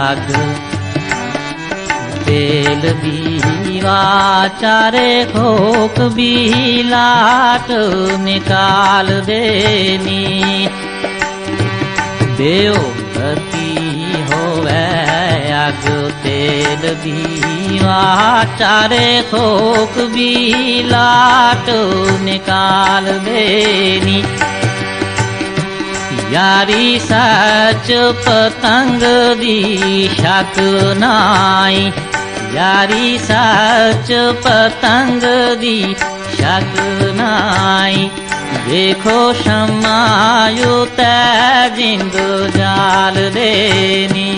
अग तेल दीवा चारे खोक भी लाट निकाल देनी। देव गति होवे अग तेल दीवा चारे खोक भी लाट निकाल देनी। यारी सच पतंग दी शक नाई, यारी सच पतंग दी शक नाई। देखो शमायु तै जिंद जाल देनी।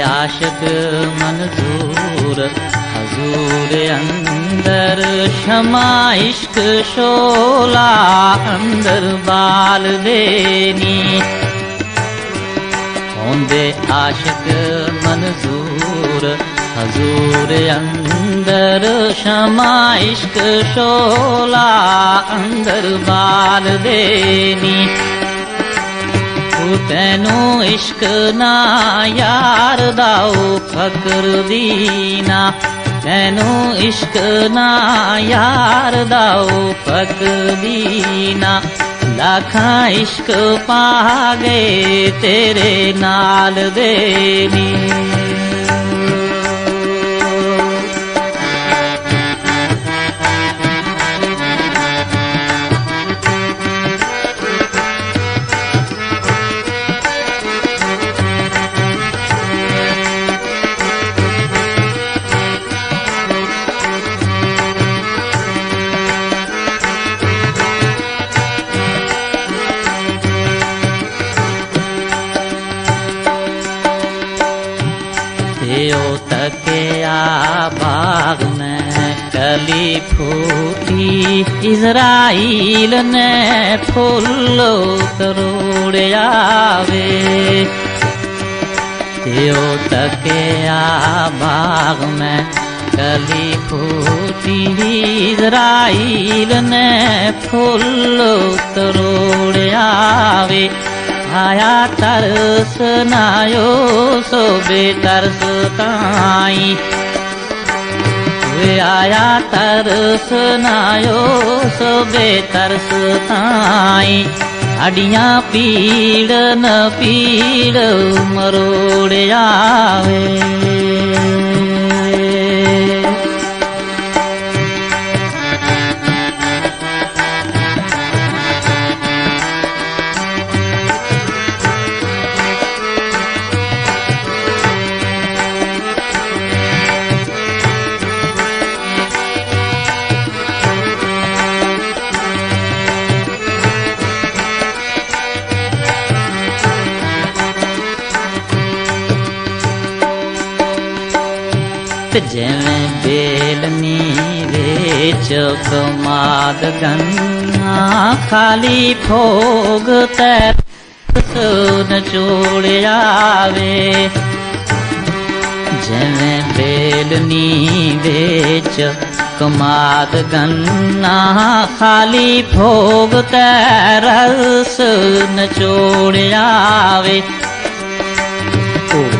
आशिक मंजूर हजूर अंदर क्षमा इश्क शोला अंदर बाल देनी। होंदे आशिक मंजूर हजूर अंदर क्षमा इश्क शोला अंदर बाल देनी। तैनू इश्क ना यार दाओ फकर दीना, तैनू इश्क ना यार दाओ फकर दीना। लाखा इश्क पागे तेरे नाल देनी। तकिया बाग में कली फूटी, इज़राइल ने फूलो तरोड़िया वे। त्यो तकिया बाग में कली फूटी, इज़राइल ने फूलो तरोड़िया वे। आया तरस नायो सो बेतरस ताई, वे आया तरस नायो सो बेतरस ताई। हड्डियां पीड़ न पीड़ मरोड़िया वे। जिवें बेलनी वेच कमाद गन्ना, खाली भोग तरस नचोड़िया वे। जिवें बेलनी वेच कमाद गन्ना, खाली भोग तरस नचोड़िया वे।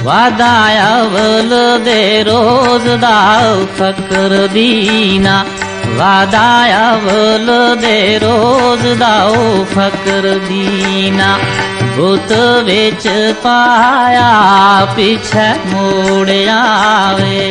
वादाया वल दे रोज दाओ फकर दीना, वादाया वल दे रोज दाओ फकर दीना। बुत विच पाया पीछे मोड़िया वे।